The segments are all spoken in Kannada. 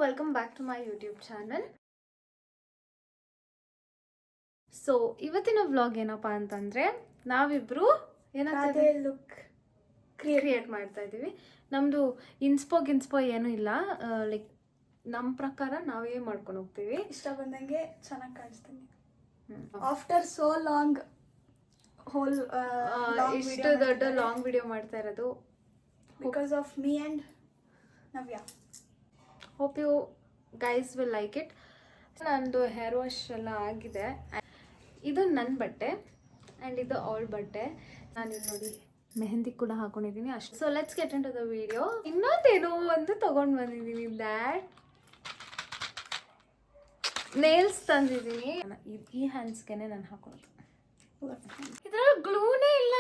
Welcome back to my YouTube channel. So ಇವತ್ತಿನ ವ್ಲಾಗ್ ಏನಪ್ಪ ಅಂತಂದರೆ ನಾವಿಬ್ಬರು ಏನಾಗ್ತದೆ ಲುಕ್ ಕ್ರಿಯೇಟ್ ಮಾಡ್ತಾ ಇದ್ದೀವಿ. ನಮ್ಮದು ಇನ್ಸ್ಪೋ ಏನೂ ಇಲ್ಲ, ಲೈಕ್ ನಮ್ಮ ಪ್ರಕಾರ ನಾವೇ ಮಾಡ್ಕೊಂಡು ಹೋಗ್ತೀವಿ. ಇಷ್ಟ ಬಂದಂಗೆ ಚೆನ್ನಾಗಿ ಕಾಣಿಸ್ತೀನಿ. ಆಫ್ಟರ್ ಸೋ ಲಾಂಗ್ ಇಷ್ಟು ದೊಡ್ಡ ಲಾಂಗ್ ವಿಡಿಯೋ ಮಾಡ್ತಾ ಇರೋದು because of me and Navya. Hope you guys will like it. ನಂದು ಹೇರ್ ವಾಶ್ ಎಲ್ಲ ಆಗಿದೆ. ಇದು ನನ್ನ ಬಟ್ಟೆ ಆ್ಯಂಡ್ ಇದು ಅವಳ ಬಟ್ಟೆ. ನಾನು ನೋಡಿ ಮೆಹಂದಿ ಕೂಡ ಹಾಕೊಂಡಿದ್ದೀನಿ ಅಷ್ಟು. So let's get into the video. ಇನ್ನೊಂದೇನೋ ಒಂದು ತೊಗೊಂಡು ಬಂದಿದ್ದೀನಿ, ದ್ಯಾಟ್ ನೇಲ್ಸ್ ತಂದಿದ್ದೀನಿ. ಈ ಹ್ಯಾಂಡ್ಸ್ಗೆನೆ ನಾನು ಹಾಕೊಳ್ಳೋದು. ಇದ್ರಲ್ಲಿ ಗ್ಲೂನೇ ಇಲ್ಲ.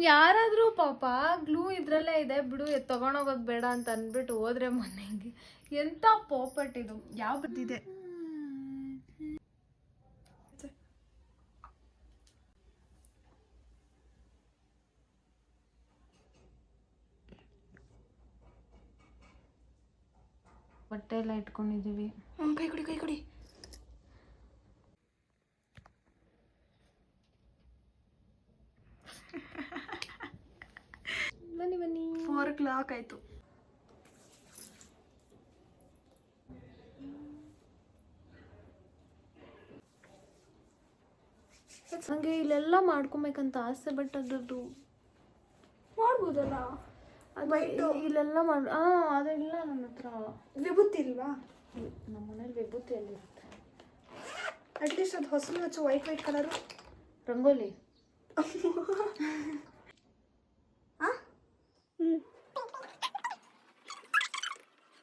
ಯಾರಾದರೂ ಪಾಪ ಗ್ಲೂ ಇದ್ರಲ್ಲೇ ಇದೆ ಬಿಡು, ತಗೊಂಡೋಗೋದು ಬೇಡ ಅಂತ ಅಂದ್ಬಿಟ್ಟು ಹೋದ್ರೆ ಮನೆಗೆ. ಎಂಥ ಪಾಪಟ್ ಇದು. ಯಾವ ಬದ್ದಿದೆ ಬಟ್ಟೆ ಎಲ್ಲ ಇಟ್ಕೊಂಡಿದ್ದೀವಿ. ಕೈ ಕೊಡಿ. ಬನ್ನಿ 4 o'clock ಆಯ್ತು. ನನಗೆ ಇಲ್ಲೆಲ್ಲ ಮಾಡ್ಕೊಬೇಕಂತ ಆಸೆ, ಬಟ್ ಅದ್ರದ್ದು ಮಾಡ್ಬೋದಲ್ಲ. ಇಲ್ಲೆಲ್ಲ ಅದೆಲ್ಲ ನನ್ನ ಹತ್ರ ವಿಭೂತಿ ಇಲ್ವಾ? ನಮ್ಮ ಮನೇಲಿ ವಿಭೂತಿ ಎಲ್ಲಿರುತ್ತೆ? ಅಟ್ಲೀಸ್ಟ್ ಅದು ಹೊಸಲು ಹಚ್ಚು ವೈಟ್ ಕಲರು ರಂಗೋಲಿ.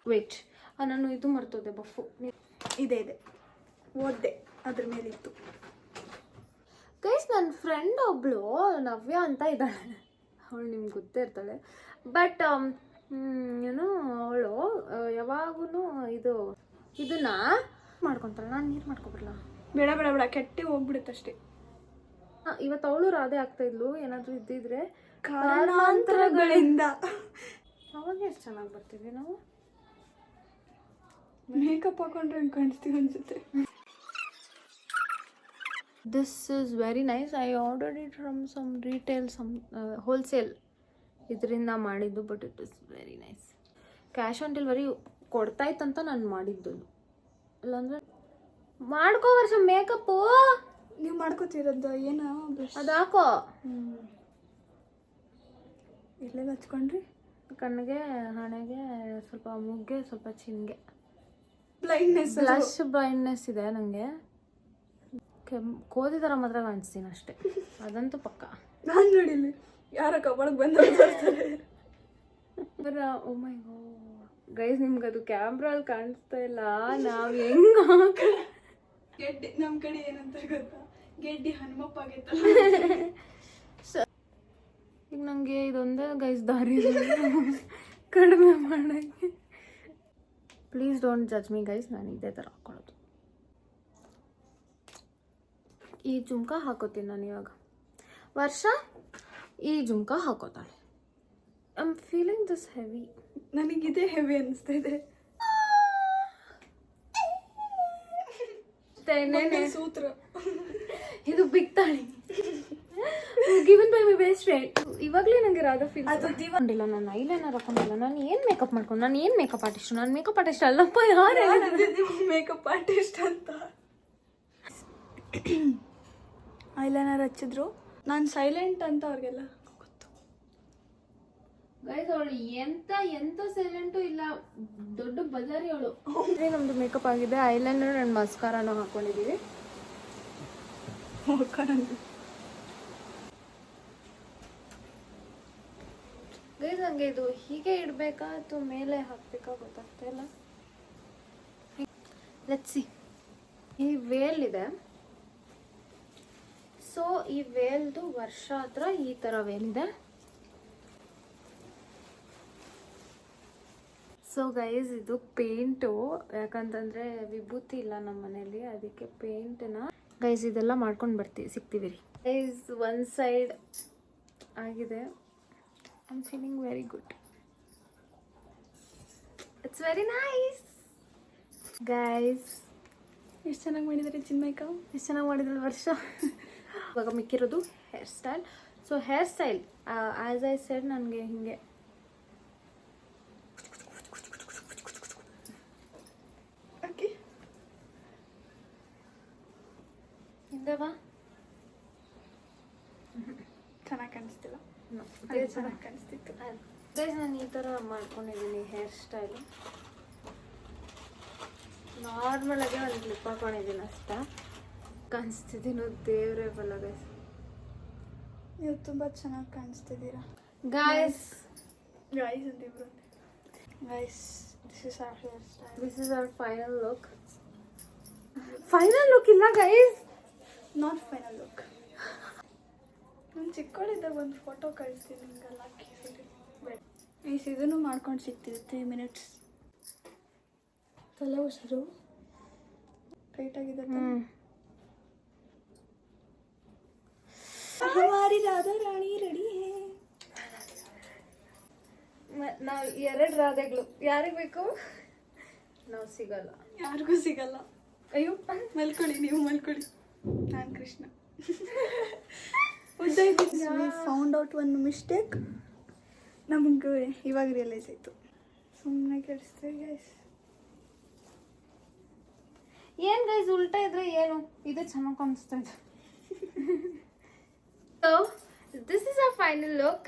ವೇಟ್, ನಾನು ಇದು ಮರ್ತೋದೆ, ಬಫು ಇದೆ ಓದ್ದೆ, ಅದ್ರ ಮೇಲೆ ಇತ್ತು. ಗೈಸ್, ನನ್ನ ಫ್ರೆಂಡ್ ಒಬ್ಳು ನವ್ಯ ಅಂತ ಇದ್ದಾಳೆ. ಅವಳು ನಿಮ್ಗೆ ಗೊತ್ತೇ ಇರ್ತಾಳೆ. ಬಟ್ ಏನು ಅವಳು ಯಾವಾಗೂ ಇದನ್ನ ಮಾಡ್ಕೊತಾಳೆ. ನಾನು ನೀರು ಮಾಡ್ಕೊಬರಲ್ಲ. ಬೇಡ ಕೆಟ್ಟೆ ಹೋಗ್ಬಿಡುತ್ತೆ ಅಷ್ಟೇ. ಇವತ್ತು ಅವಳು ರಾಧೆ ಆಗ್ತಾ ಇದ್ಲು. ಏನಾದರೂ ಇದ್ದಿದ್ರೆ ಕಾರಣಾಂತರಗಳಿಂದ. ಅವಾಗ ಎಷ್ಟು ಚೆನ್ನಾಗಿ ಬರ್ತೀವಿ ನಾವು. ಮೇಕಪ್ ಹಾಕೊಂಡ್ರೆ ಹಂಗೆ ಕಾಣಿಸ್ತೀವಿ ಅನ್ಸುತ್ತೆ. This is very nice. I ordered it from some retail, some wholesale. ಇದರಿಂದ ಮಾಡಿದ್ದು, but it is very nice. Cash on delivery ಕೊಡ್ತಾ ಇತ್ತಂತ ನಾನು ಮಾಡಿದ್ದು. ಇಲ್ಲಾಂದರೆ ಮಾಡ್ಕೋ ವರ್ಷ ಮೇಕಪ್ಪು. ನೀವು ಮಾಡ್ಕೋತಿರೋದು ಏನು? ಅದು ಹಾಕೋ. ಎಲ್ಲೆಲ್ಲ ಹಚ್ಕೊಂಡ್ರಿ? ಕಣ್ಣಿಗೆ, ಹಣೆಗೆ, ಸ್ವಲ್ಪ ಮೂಗ್ಗೆ, ಸ್ವಲ್ಪ ಚಿನ್ಗೆ. ಬ್ಲೈಂಡ್ನೆಸ್ ಬ್ಲೈಂಡ್ನೆಸ್ ಇದೆ ನನಗೆ. ಕೋದಿ ಥರ ಮಾತ್ರ ಕಾಣಿಸ್ತೀನಿ ಅಷ್ಟೇ, ಅದಂತೂ ಪಕ್ಕ. ನಾನು ನೋಡಿಲ್ಲ, ಯಾರ ಕಬಳಕ್ಕೆ ಬಂದ್ರೆ. ಓ ಮೈ ಗಾಡ್ ಗೈಸ್, ನಿಮ್ಗೆ ಅದು ಕ್ಯಾಮ್ರಲ್ಲಿ ಕಾಣಿಸ್ತಾ ಇಲ್ಲ. ನಾವು ಹೆಂಗೆ ಗೆಡ್ಡೆ ನಮ್ಮ ಕಡೆ ಏನಂತ ಗೊತ್ತಾ? ಗೆಡ್ಡಿ ಹನುಮಪ್ಪ ಆಗೈತ. ಈಗ ನನಗೆ ಇದೊಂದೇ ಗೈಸ್ ದಾರಿ ಕಡಿಮೆ ಮಾಡೋಕ್ಕೆ. Please don't judge me guys, ನಾನು ಇದೇ ಥರ ಹಾಕ್ಕೊಳ್ಳೋದು. ಈ ಜುಮ್ಕ ಹಾಕೋತೀನಿ ನಾನು ಇವಾಗ. ವರ್ಷ ಈ ಜುಮ್ಕ ಹಾಕೋತಾಳೆ. I am feeling this heavy. ನನಗಿದೆ ಹೆವಿ ಅನಿಸ್ತಾ ಇದೆ. ಸೂತ್ರ ಇದು big thali given by my best friend. ಇವಾಗಲೇ ನನಗೆ ರಾಧಾ ಫೀಲ್ ಹಾಕೊಂಡಿಲ್ಲ. ನಾನು ಐಲೈನರ್ ಹಾಕೊಂಡಿಲ್ಲ. ನಾನು ಏನು ಮೇಕಪ್ ಮಾಡ್ಕೊಂಡು, ನಾನು ಏನು ಮೇಕಪ್ ಆರ್ಟಿಸ್ಟ್? ನಾನು ಮೇಕಪ್ ಆರ್ಟಿಸ್ಟ್ ಅಲ್ಲಪ್ಪ. ಯಾರು ಮೇಕಪ್ ಆರ್ಟಿಸ್ಟ್ ಅಂತ? ಐಲೈನರ್ ಹಚ್ಚಿದ್ರು. ನಾನು ಸೈಲೆಂಟ್ ಅಂತ ಅವ್ರಿಗೆಲ್ಲ ಗೊತ್ತು. ಗೈಸ್, ಅವಳು ಎಂತ ಸೈಲೆಂಟು ಇಲ್ಲ, ದೊಡ್ಡ ಬಜಾರಿ ಅವಳು. ನಮ್ದು ಮೇಕಪ್ ಆಗಿದೆ. ಐಲೈನರ್ ಆ್ಯಂಡ್ ಮಸ್ಕಾರಾನು ಹಾಕೊಂಡಿದ್ದೀವಿ. ಗೈಸ್, ಹಂಗೆ ಇದು ಹೀಗೆ ಇಡಬೇಕಾ ಅಥವಾ ಮೇಲೆ ಹಾಕ್ಬೇಕಾ ಗೊತ್ತಾಗ್ತಾ ಇಲ್ಲ. Let's see. ಈ ವೇಲ್ ಇದೆ. ಸೊ ಈ ವೇಲ್ದು ವರ್ಷ ಹತ್ರ ಈ ಥರ ವೇಲ್ ಇದೆ. ಸೊ ಗೈಸ್, ಇದು ಪೇಂಟು. ಯಾಕಂತಂದರೆ ವಿಭೂತಿ ಇಲ್ಲ ನಮ್ಮ ಮನೇಲಿ, ಅದಕ್ಕೆ ಪೇಂಟನ್ನ ಗೈಸ್ ಇದೆಲ್ಲ ಮಾಡ್ಕೊಂಡು ಸಿಗ್ತೀವಿ ರೀ ಗೈಸ್. ಒನ್ ಸೈಡ್ ಆಗಿದೆ. I am feeling very good. It's very nice guys. ಎಷ್ಟು ಚೆನ್ನಾಗಿ ಮಾಡಿದ್ದಾರೆ ಚಿನ್ಮಯ್ಕ. ಎಷ್ಟು ಚೆನ್ನಾಗಿ ಮಾಡಿದ್ರಲ್ಲ ವರ್ಷ. ಇವಾಗ ಮಿಕ್ಕಿರೋದು hair style. So hair style as I said ನನಗೆ ಹಿಂಗೆ ಓಕೆ ಹಿಂದೆ ಬಾ. ಚೆನ್ನಾಗಿ ಕಾಣಿಸ್ತಿಲ್ಲ. ಅದೇ ಚೆನ್ನಾಗಿ ಕಾಣಿಸ್ತಿತ್ತು. ಗೈಸ್ ನಾನು ಈ ಥರ ಮಾಡ್ಕೊಂಡಿದ್ದೀನಿ ಹೇರ್ ಸ್ಟೈಲು. ನಾರ್ಮಲಾಗೆ ಒಂದು ಕ್ಲಿಪ್ ಹಾಕೊಂಡಿದ್ದೀನಿ ಅಷ್ಟೇ. ಕಾಣಿಸ್ತಿದ್ದೀನೋ ದೇವ್ರೇ ಬಲ್ಲ ಗೈಸ್. ನೀವು ತುಂಬ ಚೆನ್ನಾಗಿ ಕಾಣಿಸ್ತಿದ್ದೀರಾ ಗೈಸ್. ಗೈಸ್ ಅಂತಿಬ್ರು. Guys this is our hair style. This is our final look. Final look ಇಲ್ಲ ಗೈಸ್. Not final look. ನಾನು ಚಿಕ್ಕವಳಿದ್ದಾಗ ಒಂದು ಫೋಟೋ ಕಳಿಸ್ತೀನಿ ನಿಮ್ಗೆಲ್ಲ ಈ ಇದನ್ನು ಮಾಡ್ಕೊಂಡು ಸಿಗ್ತೀವಿ 3 minutes. ತಲೆ ಉಸಿರು ಟೈಟಾಗಿದೆ. ಹಮಾರಿ ರಾಧಾ ರಾಣಿ ರೆಡಿ ಹೇ. ನಾವು 2 ರಾಧೆಗಳು. ಯಾರಿಗೆ ಬೇಕು? ನಾವು ಸಿಗಲ್ಲ, ಯಾರಿಗೂ ಸಿಗಲ್ಲ. ಅಯ್ಯೋ ಮಲ್ಕೊಳ್ಳಿ, ನೀವು ಮಲ್ಕೊಳ್ಳಿ. ನಾನು ಕೃಷ್ಣ. ಫೌಂಡ್ ಔಟ್ ಒಂದು ಮಿಸ್ಟೇಕ್. ನಮಗೆ ಇವಾಗ ರಿಯಲೈಸ್ ಆಯಿತು. ಸುಮ್ಮನೆ ಕೆಡಿಸ್ತೀವಿ ಗೈಸ್. ಏನು ಗೈಸ್ ಉಲ್ಟಾ ಇದ್ರೆ ಏನು? ಇದು ಚೆನ್ನಾಗಿ ಕಾಣಿಸ್ತಾ ಇದೆ. So this is our final look.